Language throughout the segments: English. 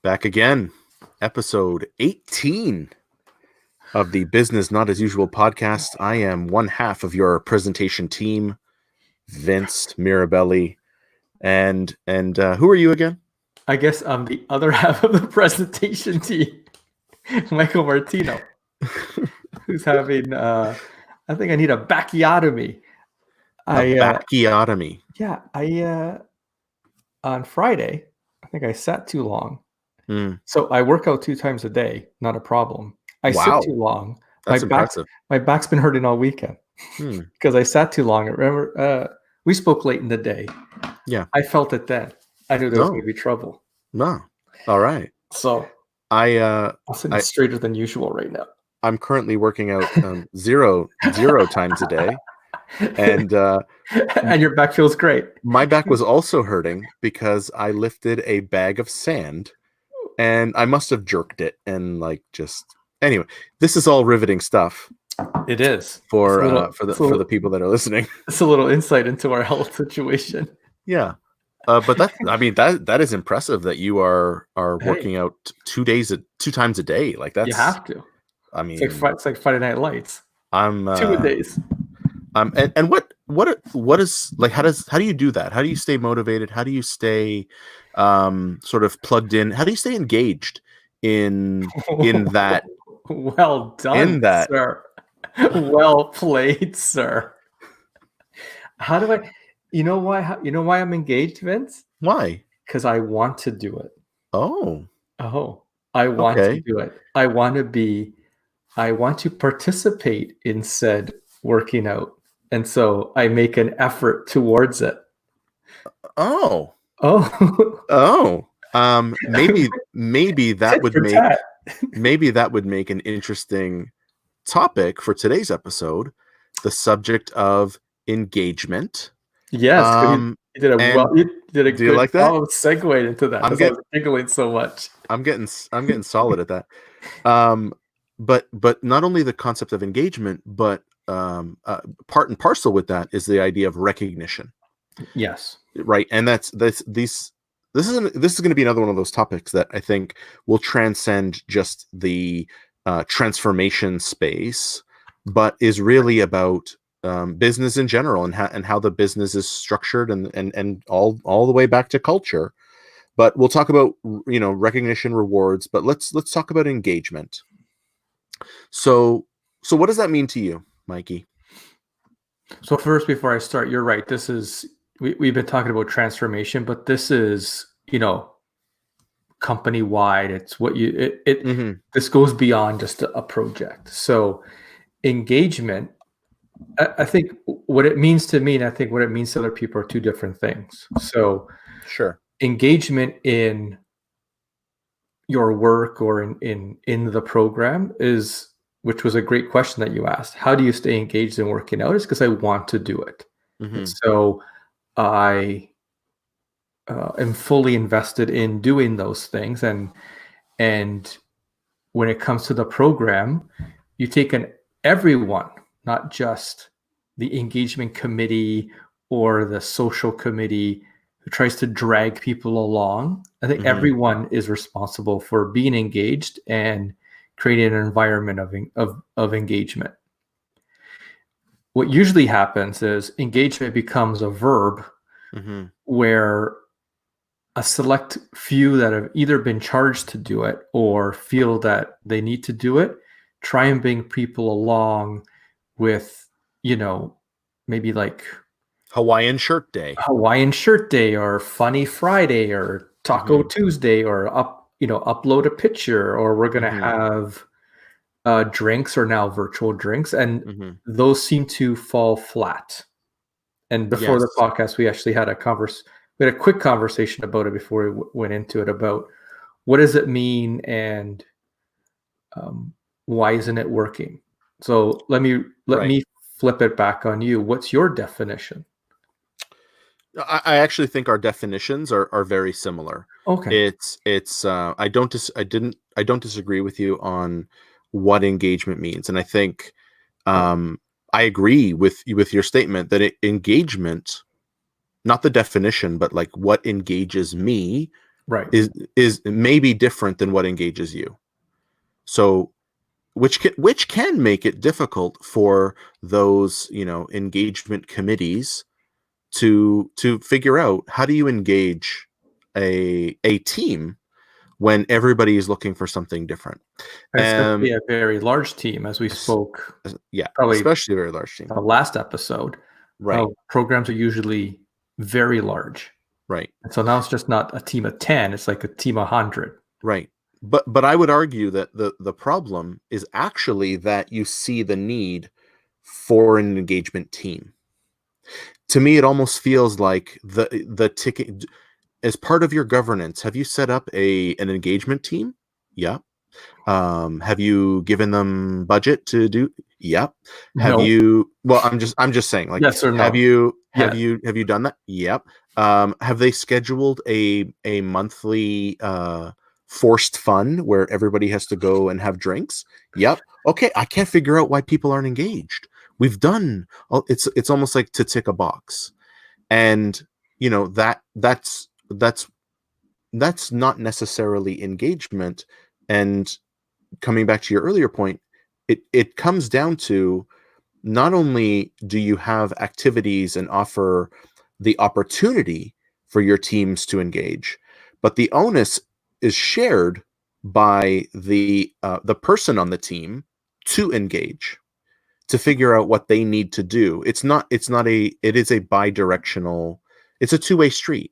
Back again, episode 18 of the Business Not As Usual podcast. I am one half of your presentation team, Vince Mirabelli. And who are you again? I guess I'm the other half of the presentation team, Michael Martino, who's having, I think I need a bacchiotomy. Bacchiotomy. On Friday, I think I sat too long. Mm. So I work out 2 times a day, not a problem. I sit too long. That's impressive. My back's been hurting all weekend because I sat too long. Remember, we spoke late in the day. Yeah. I felt it then. I knew there was going to be trouble. No. All right. So I'm sitting straighter than usual right now. I'm currently working out zero times a day. And your back feels great. My back was also hurting because I lifted a bag of sand and I must have jerked it and anyway, this is all riveting stuff. It is for the people that are listening. It's a little insight into our health situation. Yeah. But that is impressive that you are working out 2 times a day. Like that's, you have to. I mean, it's like Friday Night Lights. I'm 2 days. And what is like, how do you do that? How do you stay motivated? How do you stay sort of plugged in? How do you stay engaged in that? Well done, sir. Well played, sir. How do I, you know why I'm engaged, Vince? Why? Because I want to do it. Oh, I want to do it. I want to participate in said working out. And so I make an effort towards it. Maybe that would make an interesting topic for today's episode, the subject of engagement. Yes, you did a do you like that? Segue into that. I was giggling so much. I'm getting solid at that. But not only the concept of engagement, but part and parcel with that is the idea of recognition. Yes. Right. And this is going to be another one of those topics that I think will transcend just the transformation space, but is really about business in general and how the business is structured and all the way back to culture. But we'll talk about, recognition, rewards, but let's talk about engagement. So what does that mean to you, Mikey? So first, before I start, you're right. This is, we've been talking about transformation, but this is, company wide. It's what this goes beyond just a project. So engagement, I think what it means to me, and I think what it means to other people are two different things. So sure. Engagement in your work or in the program is, which was a great question that you asked. How do you stay engaged in working out? Is because I want to do it. Mm-hmm. So I am fully invested in doing those things. And when it comes to the program, you take everyone, not just the engagement committee or the social committee who tries to drag people along. I think everyone is responsible for being engaged and creating an environment of engagement. What usually happens is engagement becomes a verb where a select few that have either been charged to do it or feel that they need to do it, try and bring people along with, maybe like Hawaiian shirt day or Funny Friday or Taco Tuesday or upload a picture, or we're going to have drinks, or now virtual drinks. And those seem to fall flat. And before the podcast, we actually had a quick conversation about it before we went into it, about what does it mean and why isn't it working? So let me flip it back on you. What's your definition? I actually think our definitions are very similar. Okay. It's I don't disagree with you on what engagement means, and I think I agree with your statement that engagement, not the definition, but like what engages me, Right. is maybe different than what engages you. So which can make it difficult for those, engagement committees to figure out how do you engage a team when everybody is looking for something different. Especially a very large team, as we Es- spoke yeah, probably especially a very large team. the last episode. Right, Programs are usually very large. right, And so now it's just not a team of 10, it's like a team of 100. right. But I would argue that the problem is actually that you see the need for an engagement team. To me, it almost feels like the ticket as part of your governance. Have you set up an engagement team? Yeah. Have you given them budget to do? Yep. Have No. you? Well, I'm just saying. Like, Yes or have no? you? Have Yes. you done that? Yep. Have they scheduled a monthly forced fun where everybody has to go and have drinks? Yep. Okay. I can't figure out why people aren't engaged. We've done. It's almost like to tick a box, and that's not necessarily engagement. And coming back to your earlier point, it comes down to not only do you have activities and offer the opportunity for your teams to engage, but the onus is shared by the person on the team to engage, to figure out what they need to do. It is a bi-directional, it's a two-way street.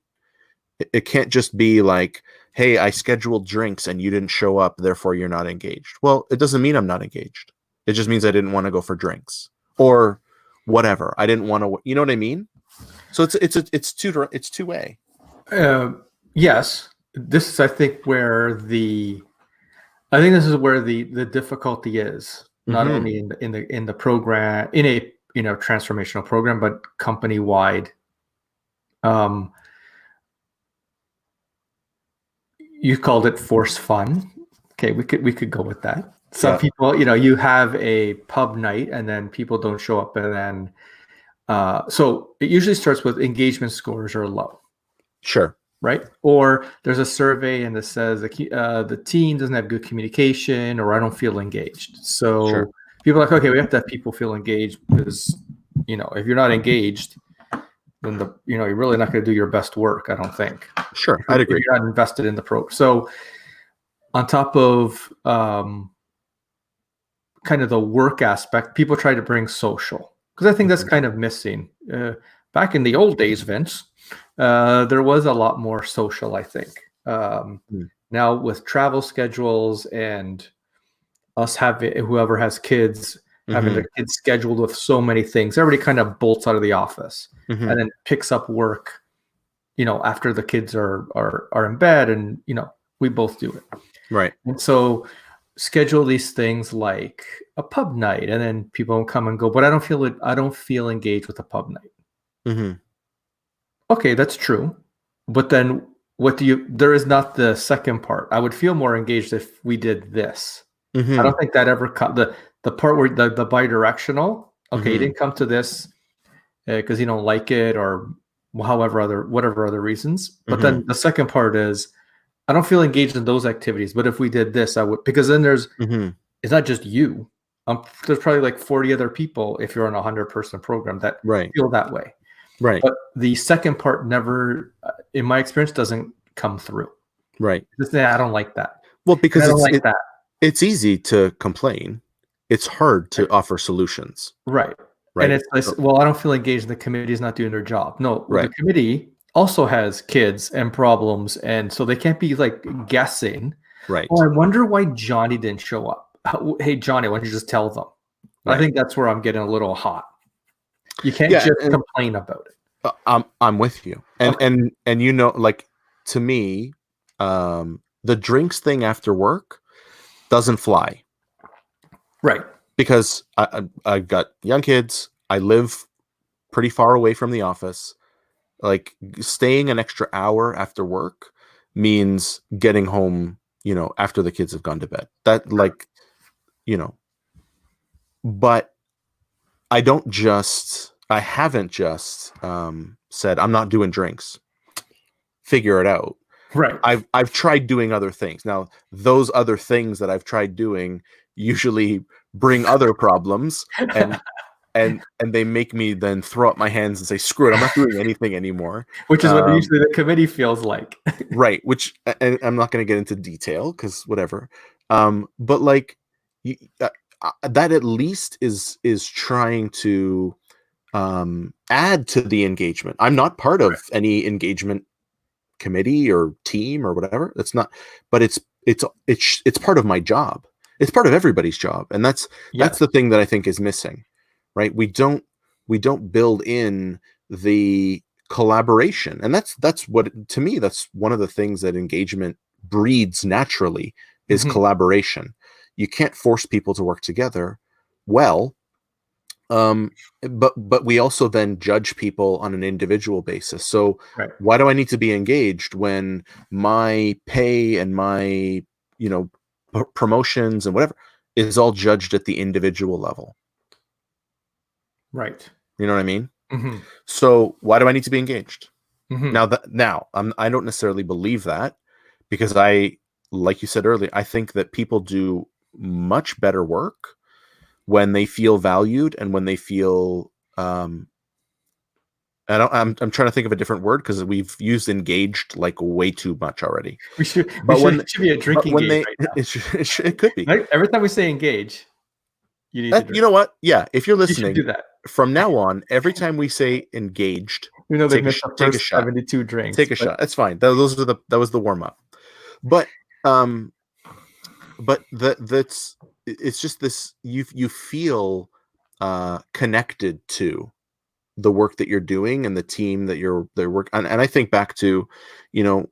It can't just be like, hey, I scheduled drinks and you didn't show up, therefore you're not engaged. Well, it doesn't mean I'm not engaged. It just means I didn't want to go for drinks or whatever. I didn't want to, you know what I mean? So it's two way. Yes, this is, I think, I think this is where the difficulty is, not Mm-hmm. only in the program, in a transformational program, but company wide. You called it force fun. Okay, we could go with that. Some people, you have a pub night and then people don't show up, and then so it usually starts with engagement scores are low. Sure. Right? Or there's a survey and it says the team doesn't have good communication, or I don't feel engaged. So Sure. people are like, okay, we have to have people feel engaged, because if you're not engaged, then you're really not going to do your best work, I don't think. Sure, I'd agree. If you're not invested in the program. So on top of kind of the work aspect, people try to bring social, because I think that's kind of missing. Back in the old days, Vince, there was a lot more social, I think. Now with travel schedules and us having, whoever has kids, having their kids scheduled with so many things, everybody kind of bolts out of the office and then picks up work, after the kids are in bed, and we both do it. Right. And so schedule these things like a pub night, and then people come and go, but I don't feel engaged with a pub night. Okay, that's true. But then there is not the second part. I would feel more engaged if we did this. I don't think that ever the part where the bi-directional, okay, you didn't come to this because you don't like it, or whatever other reasons. But then the second part is, I don't feel engaged in those activities, but if we did this, I would, because then it's not just you. There's probably like 40 other people, if you're on a 100-person program, that feel that way. Right. But the second part never, in my experience, doesn't come through. Right. I don't like that. Well, because that. It's easy to complain. It's hard to offer solutions. Right. And it's like, well, I don't feel engaged. The committee is not doing their job. No, the committee also has kids and problems, and so they can't be like guessing. Right. Oh, I wonder why Johnny didn't show up. Hey, Johnny, why don't you just tell them? Right. I think that's where I'm getting a little hot. You can't just complain about it. I'm with you, and like, to me, the drinks thing after work doesn't fly. Right. Because I've got young kids. I live pretty far away from the office. Like, staying an extra hour after work means getting home, after the kids have gone to bed. That, but I haven't just said, I'm not doing drinks. Figure it out. Right. I've tried doing other things. Now, those other things that I've tried doing usually bring other problems, and they make me then throw up my hands and say, "Screw it, I'm not doing anything anymore." Which is what Um, usually the committee feels like. right. Which, and I'm not going to get into detail because whatever. But like, you, that at least is trying to add to the engagement. I'm not part of any engagement committee or team or whatever. It's not, but it's part of my job. It's part of everybody's job, and that's Yes. the thing that I think is missing, right? We don't build in the collaboration, and that's what, to me, that's one of the things that engagement breeds naturally is Mhm. collaboration. You can't force people to work together well, um but we also then judge people on an individual basis. So Right. why do I need to be engaged when my pay and my, promotions and whatever is all judged at the individual level? Right. You know what I mean? Mhm. So why do I need to be engaged? Mhm. Now I don't necessarily believe that, because like you said earlier, I think that people do much better work when they feel valued and when they feel, I'm trying to think of a different word because we've used engaged like way too much already. We should we But should when it should be a but drinking when game they right now. it could be. Right? Every time we say engage, you need to You drink. know what? Yeah, if you're You should do listening, that. from now on, every time we say engaged, We know they've take a missed sh- the take a first shot. 72 drinks, Take a but shot. That's fine. That was the warm up. But um but that's it's just this, you feel connected to the work that you're doing and the team that they're work, and I think back to,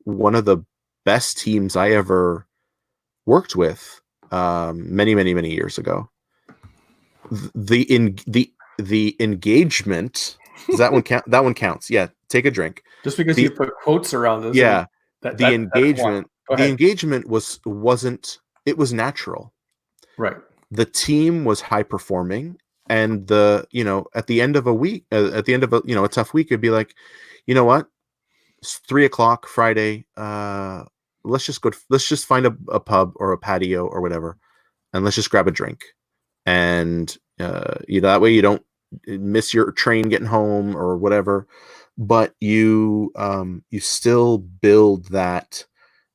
one of the best teams I ever worked with, many years ago. The engagement, does that one count? That one counts. Yeah, take a drink. just because you The put quotes around this, Yeah, that's one. Go the ahead. engagement wasn't, it was natural. Right. The team was high performing, and at the end of a week, at the end of a tough week, it'd be like, you know what, it's 3 o'clock Friday. Let's just find a pub or a patio or whatever, and let's just grab a drink. And that way you don't miss your train getting home or whatever, but you still build that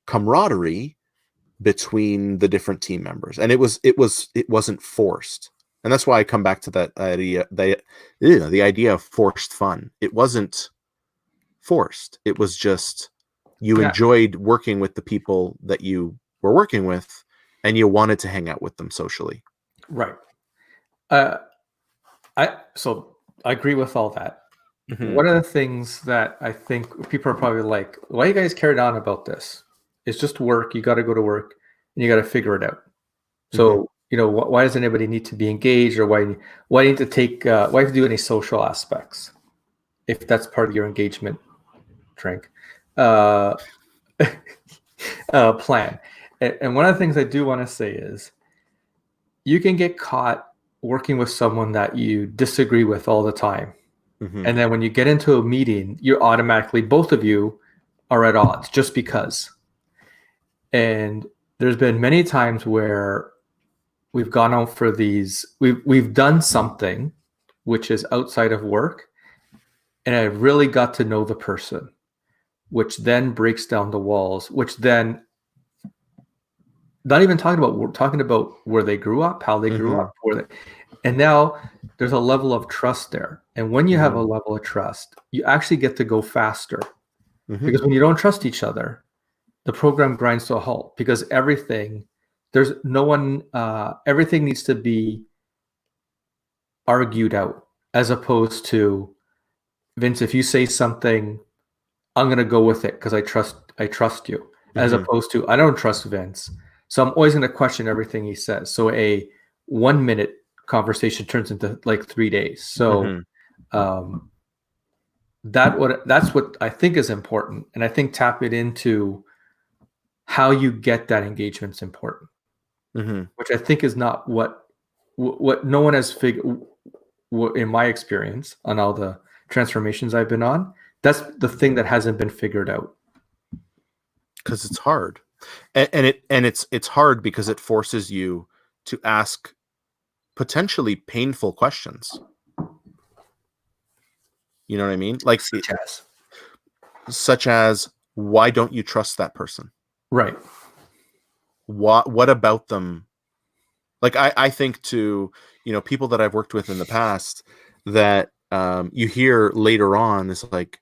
camaraderie between the different team members, and it wasn't forced. And that's why I come back to that idea, the idea of forced fun. It wasn't forced. It was just, you Yeah. enjoyed working with the people that you were working with, and you wanted to hang out with them socially. Right. Uh, I agree with all that. Hmm. One of the things that I think people are probably like, why you guys carried on about this? It's just work. You got to go to work and you got to figure it out. Hmm. So, why does anybody need to be engaged, or why need to take, why do any social aspects if that's part of your engagement drink uh, plan? And one of the things I do want to say is you can get caught working with someone that you disagree with all the time. Hmm. And then when you get into a meeting, you're automatically, both of you are at odds just because. And there's been many times where we've gone out for these, we've done something which is outside of work, and I really got to know the person, which then breaks down the walls, which then, not even talking about, we're talking about where they grew up, how they grew Hmm. up, and now there's a level of trust there. And when you have a Hmm. level of trust, you actually get to go faster, Hmm. because when you don't trust each other, the program grinds to a halt, because there's no one, everything needs to be argued out, as opposed to, Vince, if you say something, I'm gonna go with it because I trust you, as Hmm. opposed to, I don't trust Vince, so I'm always gonna question everything he says. So a 1 minute conversation turns into like 3 days. So Hmm. um, that's what I think is important, and I think tapping into how you get that engagement is important, Hmm. which I think is not what no one has figured, in my experience on all the transformations I've been on. That's the thing that hasn't been figured out. because it's hard, and it's hard because it forces you to ask potentially painful questions. You know what I mean? Like such as why don't you trust that person? Right. What about them? Like I think to, people that I've worked with in the past that you hear later on is like,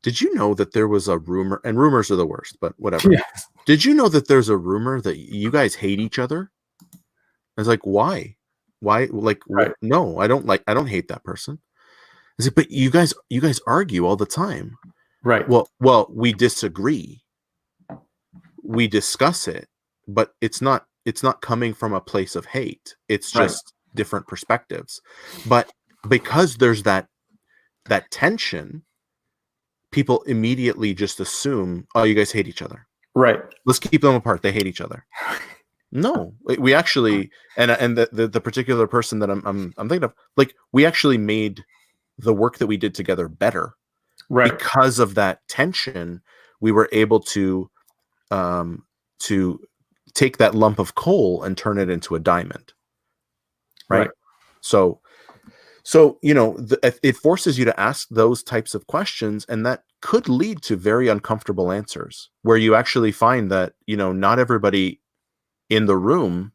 did you know that there was a rumor, and rumors are the worst, but whatever. Yes. Did you know that there's a rumor that you guys hate each other? I was like, why? Why? Like, Right. no, I don't hate that person. I said, but you guys argue all the time. Right. Well, we disagree. We discuss it, but it's not coming from a place of hate. It's just different perspectives. But because there's that tension, people immediately just assume, oh, you guys hate each other. Right. Let's keep them apart. They hate each other. No, we actually, and the particular person that I'm thinking of, like, we actually made the work that we did together better. Right. Because of that tension, we were able to take that lump of coal and turn it into a diamond. Right. So it forces you to ask those types of questions, and that could lead to very uncomfortable answers where you actually find that, not everybody in the room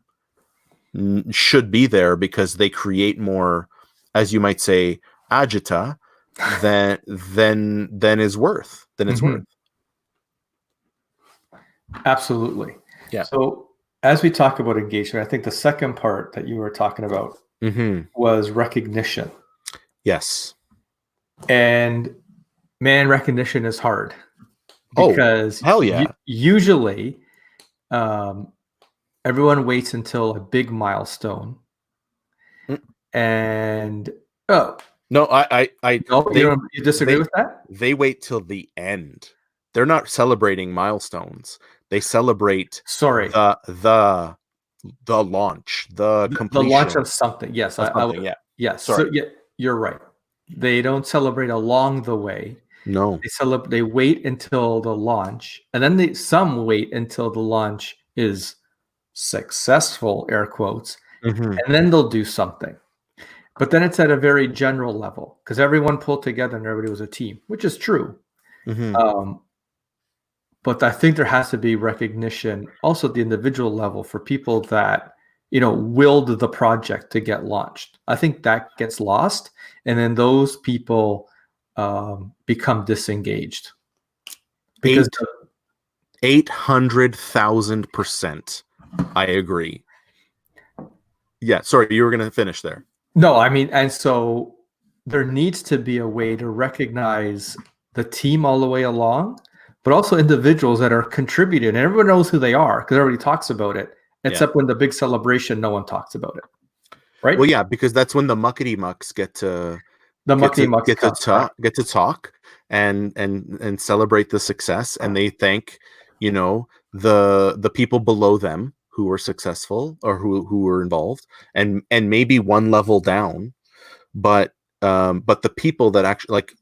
should be there because they create more, as you might say, agita than is worth than it's worth. Absolutely. Yeah. So as we talk about engagement, I think the second part that you were talking about was recognition. Yes. And man, recognition is hard because hell yeah. Usually everyone waits until a big milestone. And no, you disagree with that? They wait till the end. They're not celebrating milestones. They celebrate the launch, the completion. The launch of something. Yes. Yeah. Yes. Sorry. So yeah, you're right. They don't celebrate along the way. No. They wait until the launch, and then some wait until the launch is successful, air quotes, and then they'll do something. But then it's at a very general level because everyone pulled together and everybody was a team, which is true. But I think there has to be recognition also at the individual level for people that, willed the project to get launched. I think that gets lost. And then those people become disengaged. Because 800,000%. I agree. Yeah. Sorry, you were going to finish there. No, I mean, and so there needs to be a way to recognize the team all the way along, but also individuals that are contributing. And everyone knows who they are because everybody talks about it, except when the big celebration, no one talks about it. Right? Well, yeah, because that's when the muckety mucks get to talk and celebrate the success, and they thank, the people below them who were successful or who were involved, and maybe one level down, but the people that actually, like,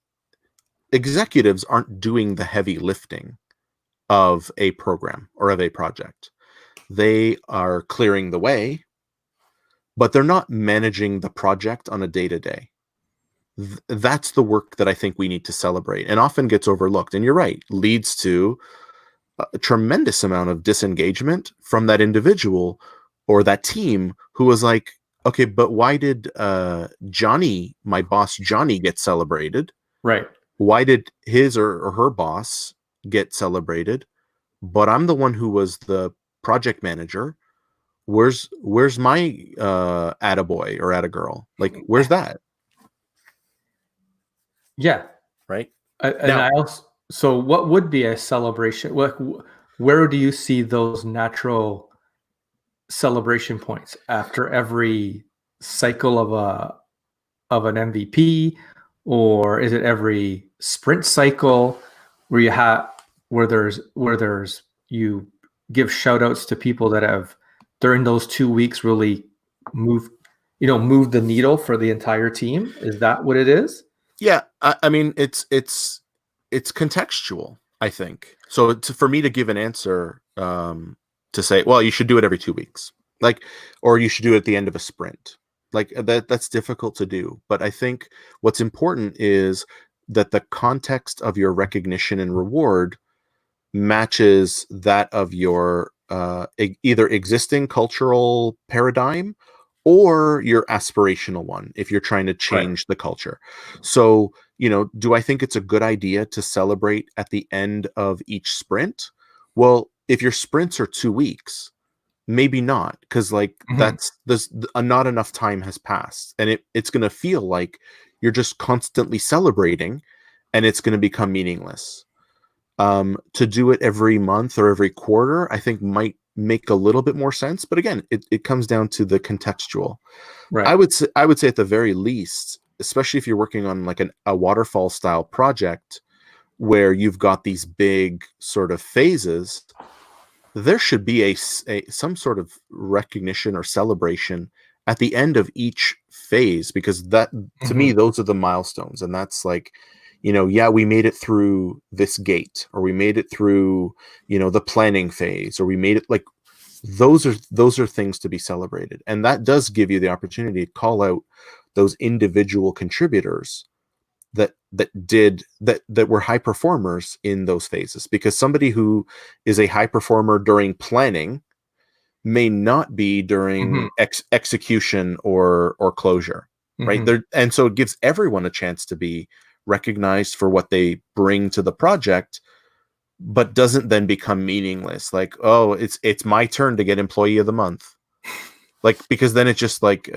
executives aren't doing the heavy lifting of a program or of a project. They are clearing the way, but they're not managing the project on a day-to-day. That's the work that I think we need to celebrate, and often gets overlooked. And you're right, leads to a tremendous amount of disengagement from that individual or that team who was like, okay, but why did Johnny, my boss Johnny, get celebrated? Right. Why did his or her boss get celebrated? But I'm the one who was the project manager. Where's my attaboy or attagirl? Like, where's that? Yeah. Right. So what would be a celebration? Where do you see those natural celebration points after every cycle of an MVP, or is it every sprint cycle where there's you give shout outs to people that have during those 2 weeks really moved the needle for the entire team? Is that what it is? Yeah, I mean it's contextual. I think. So for me to give an answer, to say, well, you should do it every 2 weeks, like, or you should do it at the end of a sprint, like that's difficult to do. But I think what's important is that the context of your recognition and reward matches that of your either existing cultural paradigm or your aspirational one if you're trying to Right. change the culture. So, do I think it's a good idea to celebrate at the end of each sprint? Well, if your sprints are 2 weeks, maybe not, because like Mhm. not enough time has passed, and it's going to feel like you're just constantly celebrating, and it's going to become meaningless. To do it every month or every quarter, I think might make a little bit more sense. But again, it comes down to the contextual. Right. I would say at the very least, especially if you're working on like a waterfall style project where you've got these big sort of phases, there should be some sort of recognition or celebration at the end of each phase, because that, to me, Mhm. those are the milestones. And that's like, yeah, we made it through this gate, or we made it through, the planning phase, or we made it, like, those are things to be celebrated. And that does give you the opportunity to call out those individual contributors that were high performers in those phases, because somebody who is a high performer during planning may not be Mhm. during execution or closure, right Mhm. there. And so it gives everyone a chance to be recognized for what they bring to the project, but doesn't then become meaningless, like, oh, it's my turn to get employee of the month, like, because then it's just like,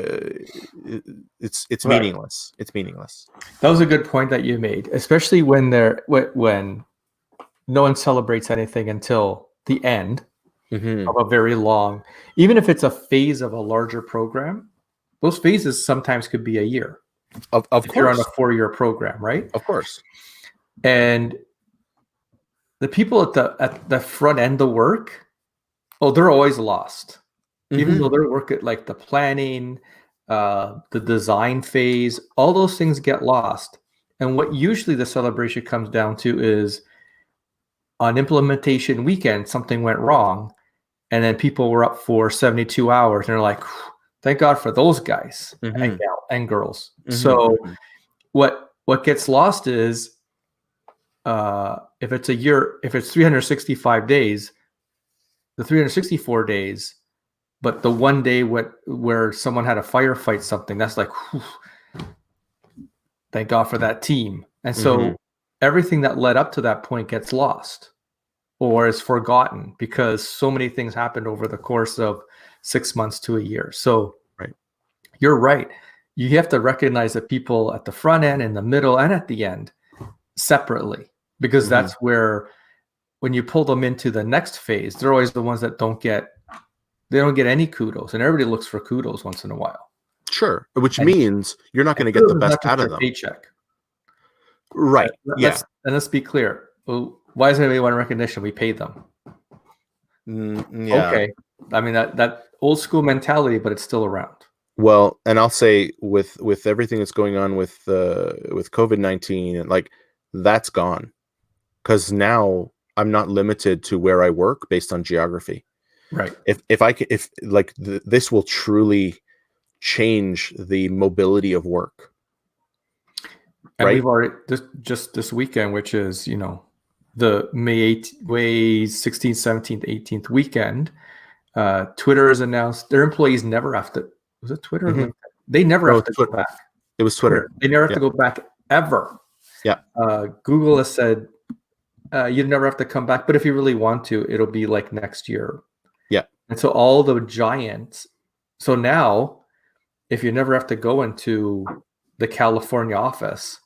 it's Right. meaningless. It's meaningless. That was a good point that you made, especially when no one celebrates anything until the end Hmm. of a very long, even if it's a phase of a larger program, those phases sometimes could be a year Of if you're on a course. 4-year program, right? Of course. And the people at the front end of work, oh, they're always lost. Even Hmm. though they're work at like the planning, the design phase, all those things get lost. And what usually the celebration comes down to is on implementation weekend, something went wrong, and then people were up for 72 hours, and they're like, "Thank God for those guys Hmm. and girls." Hmm. So Hmm. what gets lost is if it's a year, if it's 365 days, the 364 days, but the one day where someone had a firefight something, that's like, whew, thank God for that team. And Hmm. so everything that led up to that point gets lost or is forgotten because so many things happened over the course of 6 months to a year. So Right. you're right. You have to recognize the people at the front end, in the middle, and at the end separately, because Hmm. that's where when you pull them into the next phase, they're always the ones that they don't get any kudos, and everybody looks for kudos once in a while. Sure. Which And, means you're not and going to get the kudos is best not just out your of them. paycheck. Right. Yeah. Let's be clear. Well, why does anybody want recognition? We pay them. Yeah. Okay. I mean that old school mentality, but it's still around. Well, and I'll say with everything that's going on with COVID-19, and like, that's gone, because now I'm not limited to where I work based on geography. Right. If I can, if like this will truly change the mobility of work, And we've right? already just this weekend, which is, the May 16th, 17th, 18th weekend, Twitter has announced their employees never have to, was it Twitter or Hmm. LinkedIn? They never No, have to go back. it was Twitter. Twitter. They never have Yeah. to go back ever. Yeah. Google has said you never have to come back, but if you really want to, it'll be like next year. Yeah. And so all the giants. So now, if you never have to go into the California office,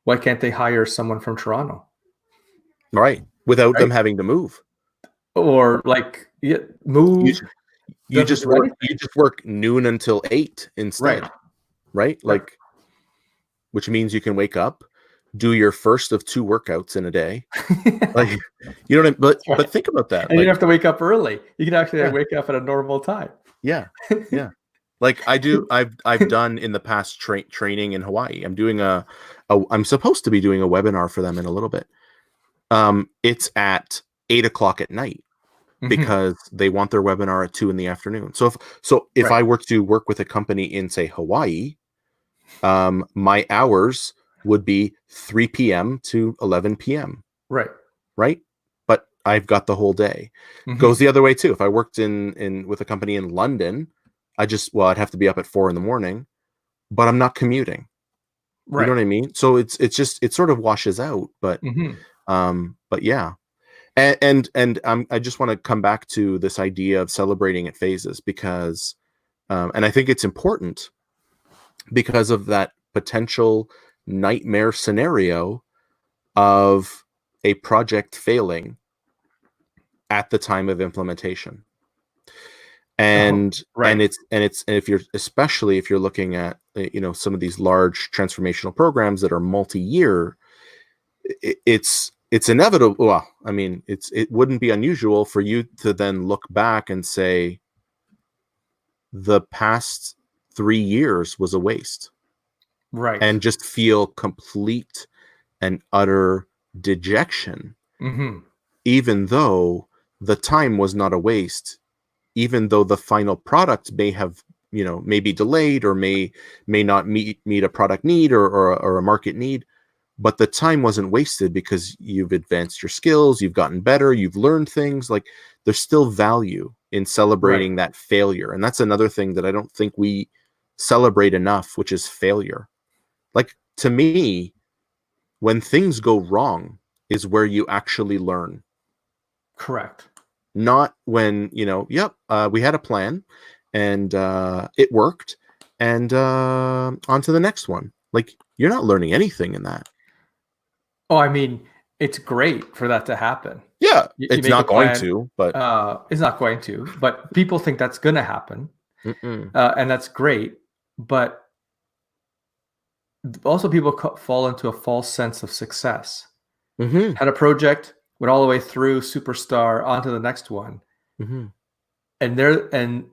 why can't they hire someone from Toronto? Right. Without them Right. having to move. Or like You move, you doesn't just do work anything. you just work noon until 8 Right. instead, right? Right. Like, which means you can wake up, do your first of 2 workouts in a day. Like, you know what I but think about that. And you don't Like, have to wake up early. You can actually yeah, wake up at a normal time. yeah, yeah. Like I've done in the past training in Hawaii. I'm supposed to be doing a webinar for them in a little bit. It's at 8 o'clock at night because they want their webinar at 2 in the afternoon. So if Right. I were to work with a company in, say, Hawaii, my hours would be 3 p.m. to 11 p.m. Right. Right? But I've got the whole day. Goes the other way too. If I worked in with a company in London, I'd have to be up at 4 in the morning, but I'm not commuting. You know Right. what I mean? So it's just, it sort of washes out, but yeah. And I just want to come back to this idea of celebrating at phases, because and I think it's important because of that potential nightmare scenario of a project failing at the time of implementation. And Right. and if you're, especially if you're looking at some of these large transformational programs that are multi-year, it's inevitable. Well, I mean, it wouldn't be unusual for you to then look back and say the past 3 years was a waste, Right. and just feel complete and utter dejection, even though the time was not a waste, even though the final product may have, maybe delayed, or may not meet a product need, or a market need. But the time wasn't wasted because you've advanced your skills, you've gotten better, you've learned things. Like, there's still value in Right. celebrating that failure. And that's another thing that I don't think we celebrate enough, which is failure. Like, to me, when things go wrong is where you actually learn. Correct. Not when, we had a plan and it worked, and on to the next one. Like, you're not learning anything in that. Oh, I mean, it's great for that to happen. Yeah, You it's make a not going plan. to, but It's not going to, but people think that's going to happen, mm-mm. and that's great. But also, people fall into a false sense of success. Mm-hmm. Had a project, went all the way through, superstar, on to the next one, Mm-hmm. and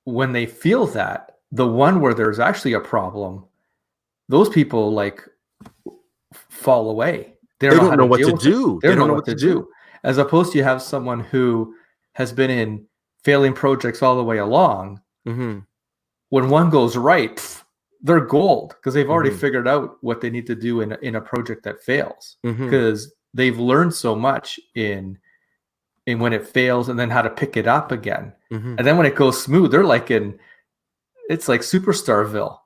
when they feel that, the one where there's actually a problem, those people like fall away. They don't They know how don't know to what to deal with it. do. They They don't know don't know what what to to do. do. As opposed to, you have someone who has been in failing projects all the way along. Mm-hmm. When one goes right, they're gold, because they've already Mm-hmm. figured out what they need to do in a project that fails, Mm-hmm. because they've learned so much in when it fails, and then how to pick it up again. Mm-hmm. And then when it goes smooth, they're like it's like Superstarville.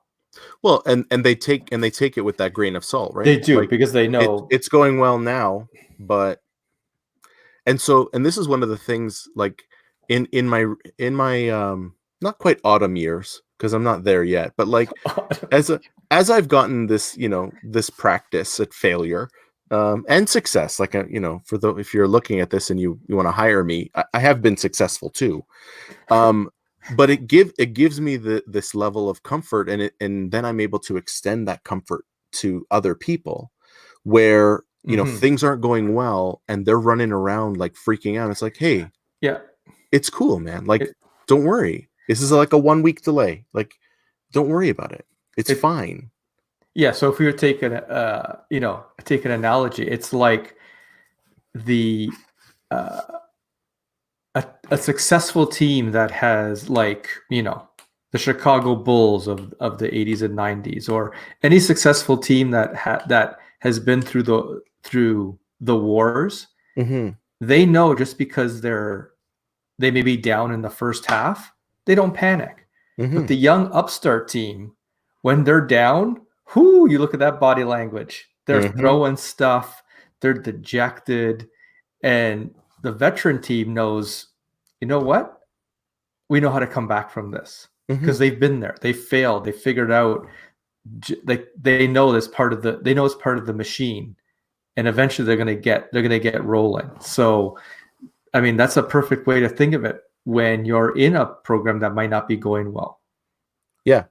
Well, and they take it with that grain of salt, right? They do, Like, because they know. it's going well now, but and this is one of the things, like, in my not quite autumn years, because I'm not there yet, but like, as I've gotten this, this practice at failure, and success, like, if you're looking at this and you want to hire me, I have been successful too. But it gives me this level of comfort, and then I'm able to extend that comfort to other people, where things aren't going well and they're running around like freaking out. It's like, hey, Yeah. it's cool, man. Like, It, don't worry. This is like a 1 week delay. Like, don't worry about it. It's it, fine. yeah. So if we were taking take an analogy, it's like the uh, a successful team that has, like, the Chicago Bulls of the 80s and 90s, or any successful team that has been through the wars. Mm-hmm. They know, just because they may be down in the first half, they don't panic. Mm-hmm. But the young upstart team, when they're down, whoo, you look at that body language. They're throwing stuff, they're dejected. And the veteran team knows, you know what? We know how to come back from this, because they've been there. They failed. They figured out. They know this part of the. They know it's part of the machine, and eventually they're going to get rolling. So, I mean, that's a perfect way to think of it when you're in a program that might not be going well. Yeah.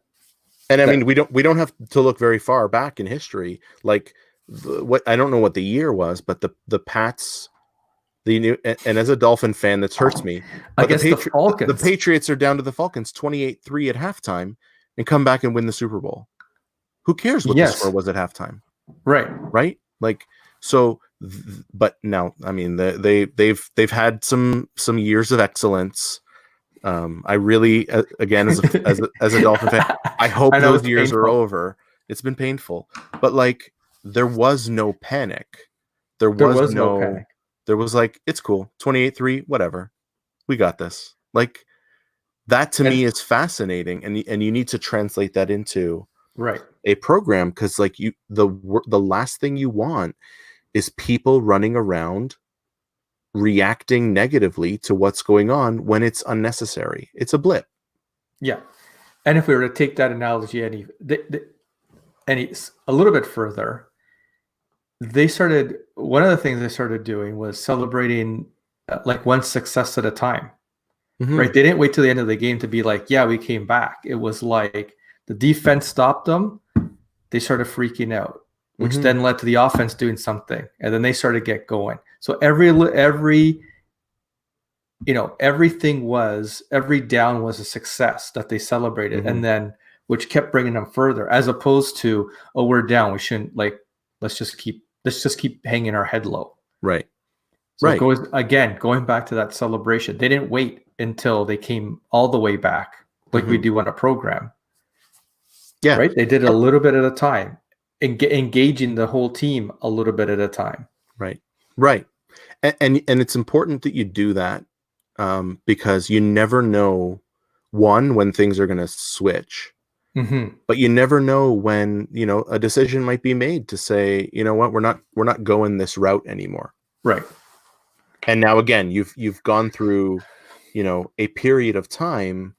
And I mean, we don't have to look very far back in history. Like, what, I don't know what the year was, but the Pats, and as a Dolphin fan, that hurts me. But Against the Falcons, the Patriots are down to the Falcons 28-3 at halftime, and come back and win the Super Bowl. Who cares what the score was at halftime? Right. Right? Like, So, but now, I mean, they've had some years of excellence. I really, again, as a Dolphin fan, I hope I know those it's years are painful. over. It's been painful, but like there was no panic. There There was was no no. panic. There was like, it's cool, 28-3, whatever. We got this. Like that to And me is fascinating, and you need to translate that into right. a program, because like the last thing you want is people running around reacting negatively to what's going on when it's unnecessary. It's a blip. Yeah. And if we were to take that analogy any a little bit further, one of the things they started doing was celebrating like one success at a time, right? They didn't wait till the end of the game to be like, yeah, we came back. It was like the defense stopped them. They started freaking out, which then led to the offense doing something. And then they started get going. So every every down was a success that they celebrated, and then which kept bringing them further, as opposed to, oh, we're down, we shouldn't, like, let's just keep hanging our head low. Right. So Right. going back to that celebration, they didn't wait until they came all the way back like we do on a program. Yeah. Right. They did it a little bit at a time, engaging the whole team a little bit at a time. Right. Right. And it's important that you do that, because you never know, one, when things are going to switch, but you never know when, a decision might be made to say, you know what, we're not going this route anymore. Right. And now again, you've gone through, a period of time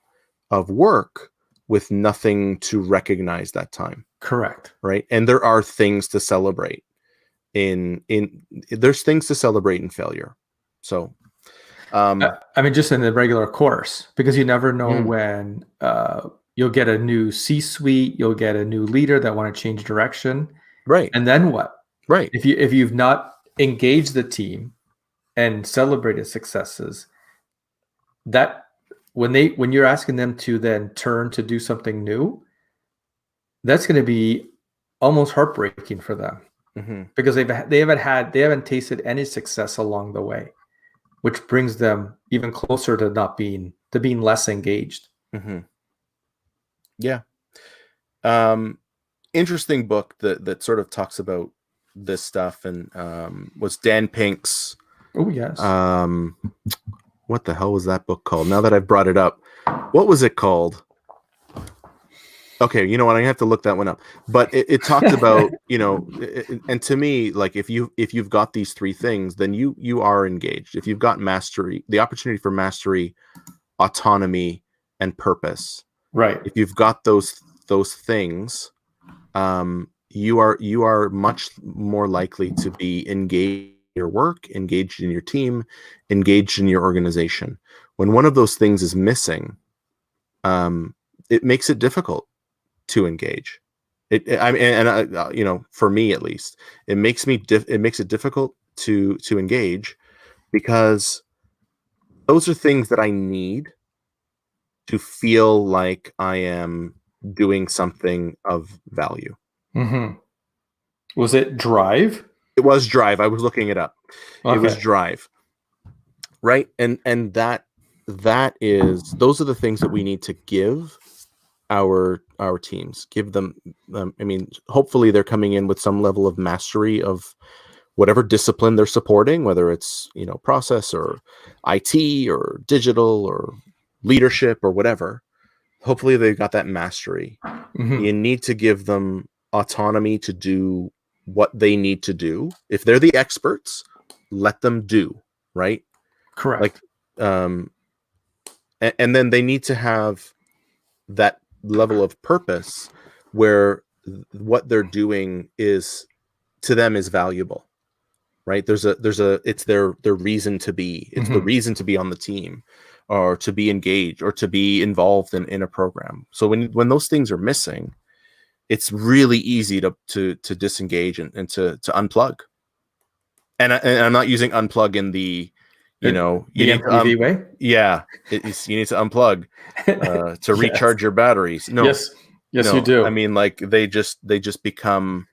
of work with nothing to recognize that time. Correct. Right. And there are things to celebrate there's things to celebrate in failure. So, I mean, just in the regular course, because you never know when you'll get a new C-suite, you'll get a new leader that want to change direction. Right. And then what? Right. If you've not engaged the team and celebrated successes, that when you're asking them to then turn to do something new, that's going to be almost heartbreaking for them, because they haven't tasted any success along the way, which brings them even closer to being less engaged. Yeah. Interesting book that sort of talks about this stuff, and was Dan Pink's. Oh yes. What the hell was that book called? Now that I've brought it up, what was it called? Okay, you know what? I have to look that one up. But it talked about, and to me, like if you've got these three things, then you are engaged. If you've got mastery, the opportunity for mastery, autonomy, and purpose. Right. If you've got those things, you are much more likely to be engaged in your work, engaged in your team, engaged in your organization. When one of those things is missing, it makes it difficult to engage. For me at least, it makes it difficult to engage, because those are things that I need to feel like I am doing something of value. Was it drive? It was drive. I was looking it up. Okay. It was drive. Right. And that is, those are the things that we need to give our teams. Give them, hopefully they're coming in with some level of mastery of whatever discipline they're supporting, whether it's, process or IT or digital or leadership or whatever. Hopefully they've got that mastery. You need to give them autonomy to do what they need to do. If they're the experts, let them do, right? Correct. Like, and then they need to have that level of purpose where what they're doing is, to them, is valuable, right? It's their reason to be. It's the reason to be on the team, or to be engaged, or to be involved in a program. So when those things are missing, it's really easy to disengage and to unplug. And I'm not using unplug in the, you need MTV way. Yeah, you need to unplug to recharge your batteries. No, yes, no, you do. I mean, like they just become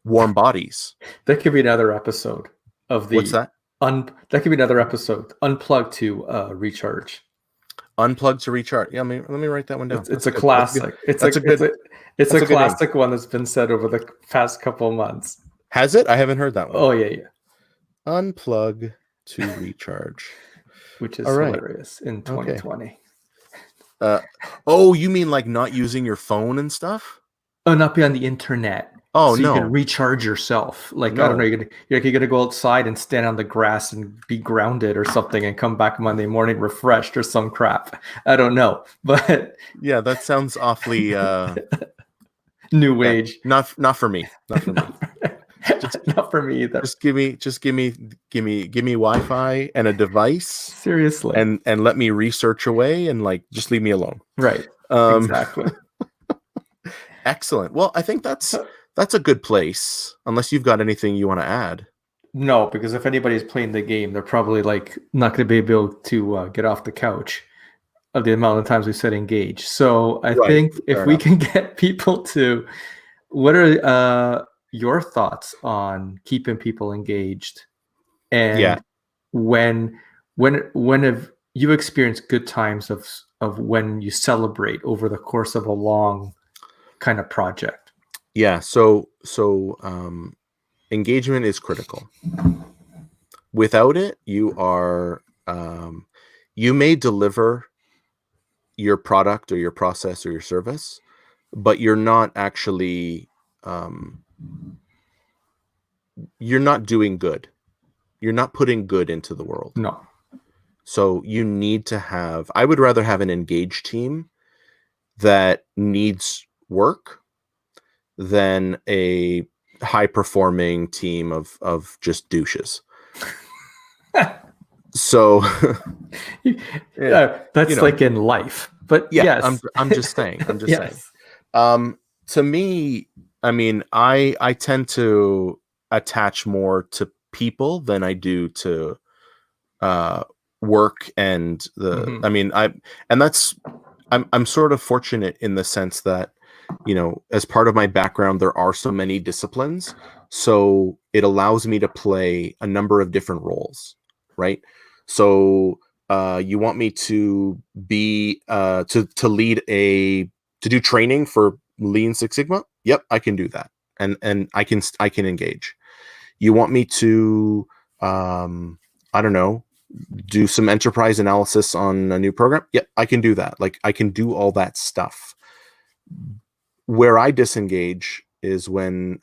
warm bodies. That could be another episode of the What's that? That could be another episode. Unplug to recharge. Unplug to recharge. Yeah, let me write that one down. It's That's a good. classic. That's a good It's that's a a good name. classic one that's been said over the past couple of months. Has it? I haven't heard that one. Oh yeah. Unplug to recharge. Which is All right. hilarious in 2020. Oh, you mean like not using your phone and stuff? Oh, not be on the internet. Oh, so no. you can recharge yourself. Like, No. I don't know, you're gonna go outside and stand on the grass and be grounded or something and come back Monday morning refreshed or some crap. I don't know. But yeah, that sounds awfully new age. Not for me. Not for me. Not for me either. Just give me Wi-Fi and a device. Seriously. And let me research away and like just leave me alone. Right. Exactly. Excellent. Well, I think that's a good place, unless you've got anything you want to add. No, because if anybody's playing the game, they're probably like not going to be able to get off the couch of the amount of times we said engage. So I think if we can get people to, what are your thoughts on keeping people engaged? And when have you experienced good times of when you celebrate over the course of a long kind of project? Yeah. So engagement is critical. Without it, you are you may deliver your product or your process or your service, but you're not actually you're not doing good. You're not putting good into the world. No. So you need to have, I would rather have an engaged team that needs work than a high performing team of just douches. So that's like in life, but yeah, yes. I'm just saying, saying. To me, I mean, I tend to attach more to people than I do to work and the I mean, I'm sort of fortunate in the sense that, you know, as part of my background, there are so many disciplines, so it allows me to play a number of different roles, right? So you want me to be to lead to do training for Lean Six Sigma? Yep, I can do that, and I can engage. You want me to I don't know, do some enterprise analysis on a new program? Yep, I can do that. Like, I can do all that stuff. Where I disengage is when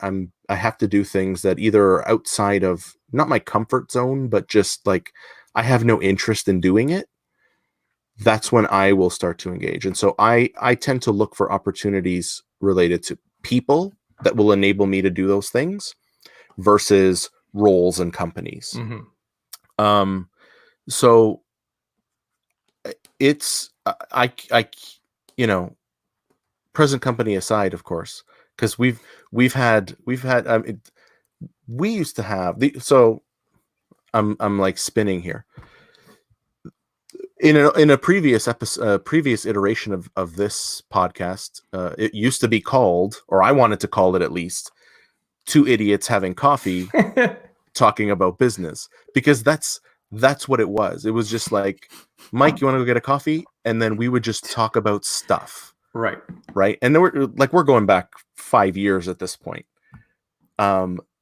I have to do things that either are outside of not my comfort zone, but just like I have no interest in doing it. That's when I will start to engage. And so I tend to look for opportunities related to people that will enable me to do those things versus roles and companies. So it's I you know, present company aside, of course, because we used to have so I'm like spinning here. In a previous episode, previous iteration of this podcast, it used to be called, or I wanted to call it at least, Two Idiots Having Coffee Talking About Business, because that's what it was. It was just like, Mike, you want to go get a coffee? And then we would just talk about stuff. Right. And then we're going back 5 years at this point.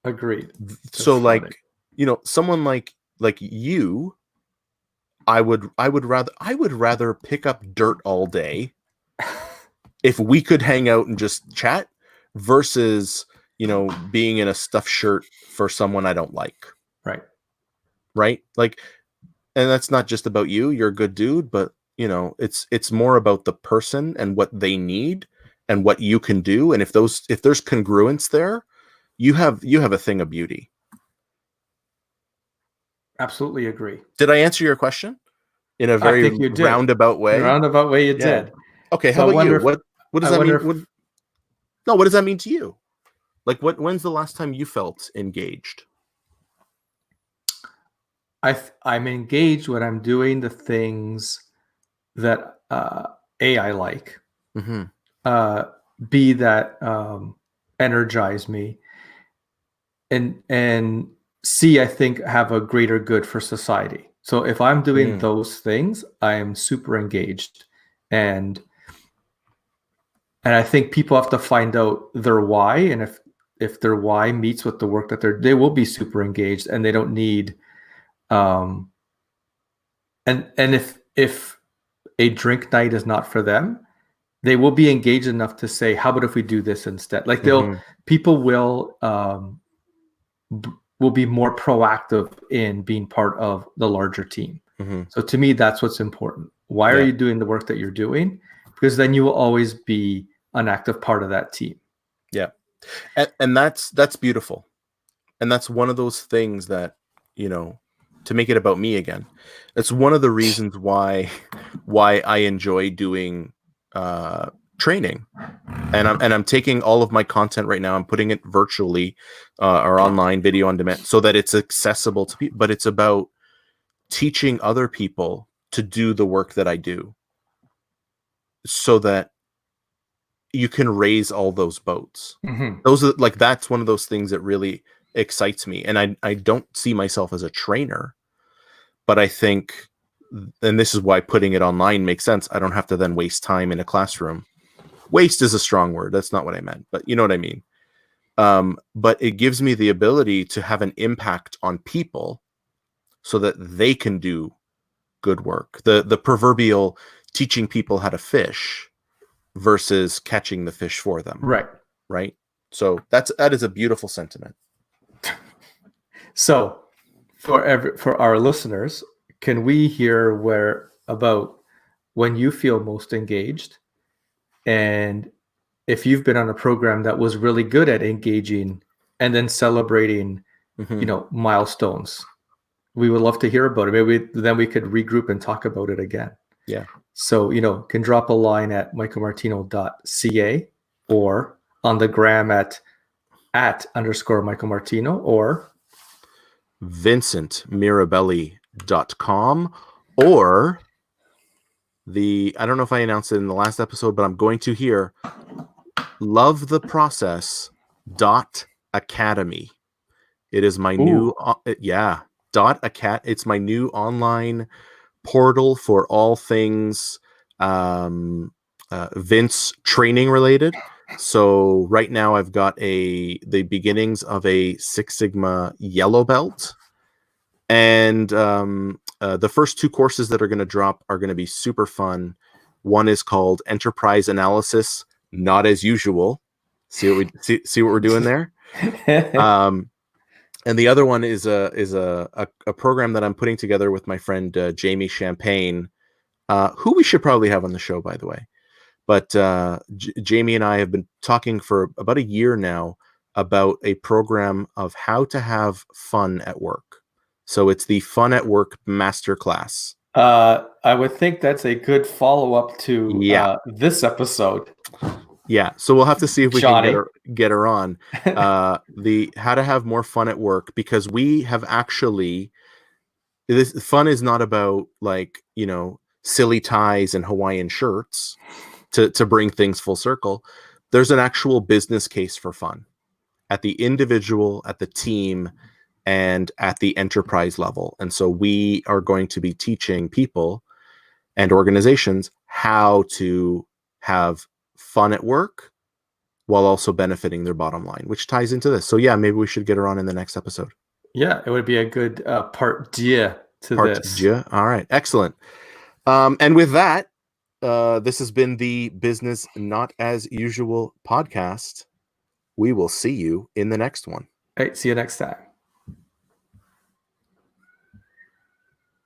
Agreed. So like, you know, someone like you, I would rather pick up dirt all day if we could hang out and just chat versus, you know, being in a stuffed shirt for someone I don't like. Right. Like, and that's not just about you. You're a good dude, but you know, it's more about the person and what they need and what you can do. And if there's congruence there, you have a thing of beauty. Absolutely agree. Did I answer your question in a very roundabout way? In a roundabout way, you did. Okay. How about you? What does that mean? What does that mean to you? Like, when's the last time you felt engaged? I'm engaged when I'm doing the things that I like. B, that energize me, and C, I think, have a greater good for society. So if I'm doing those things, I am super engaged, and I think people have to find out their why, and if their why meets with the work that they will be super engaged, and they don't need and if a drink night is not for them, they will be engaged enough to say, how about if we do this instead? Like people will be more proactive in being part of the larger team. So to me, that's what's important. Why are you doing the work that you're doing? Because then you will always be an active part of that team. Yeah. And that's beautiful. And that's one of those things that, to make it about me again, it's one of the reasons why I enjoy doing training. And I'm taking all of my content right now, I'm putting it virtually or online, video on demand, so that it's accessible to people. But it's about teaching other people to do the work that I do, so that you can raise all those boats. Those are that's one of those things that really excites me. And I don't see myself as a trainer, but I think, and this is why putting it online makes sense. I don't have to then waste time in a classroom. Waste is a strong word. That's not what I meant, but you know what I mean? But it gives me the ability to have an impact on people so that they can do good work. The proverbial teaching people how to fish versus catching the fish for them. Right. So that is a beautiful sentiment. So for our listeners, can we hear about when you feel most engaged, and if you've been on a program that was really good at engaging and then celebrating, milestones? We would love to hear about it. Maybe then we could regroup and talk about it again. Yeah. So, can drop a line at michaelmartino.ca or on the gram at @_Michael or VincentMirabelli.com, or I don't know if I announced it in the last episode, but I'm going to here, lovetheprocess.academy. It is my new, it's my new online portal for all things Vince training related. So right now I've got the beginnings of a Six Sigma yellow belt, and the first 2 courses that are going to drop are going to be super fun. One is called Enterprise Analysis, Not as Usual. See what we're doing there. And the other one is a program that I'm putting together with my friend Jamie Champagne, who we should probably have on the show, by the way. But Jamie and I have been talking for about a year now about a program of how to have fun at work. So it's the Fun at Work Masterclass. I would think that's a good follow-up to this episode. Yeah, so we'll have to see if we can get her on. The how to have more fun at work, because we have actually, this fun is not about silly ties and Hawaiian shirts to bring things full circle. There's an actual business case for fun at the individual, at the team, and at the enterprise level. And so we are going to be teaching people and organizations how to have fun at work while also benefiting their bottom line, which ties into this. So yeah, maybe we should get her on in the next episode. Yeah, it would be a good part deux to this. All right, excellent. And with that, this has been the Business Not As Usual podcast. We will see you in the next one. All right, see you next time.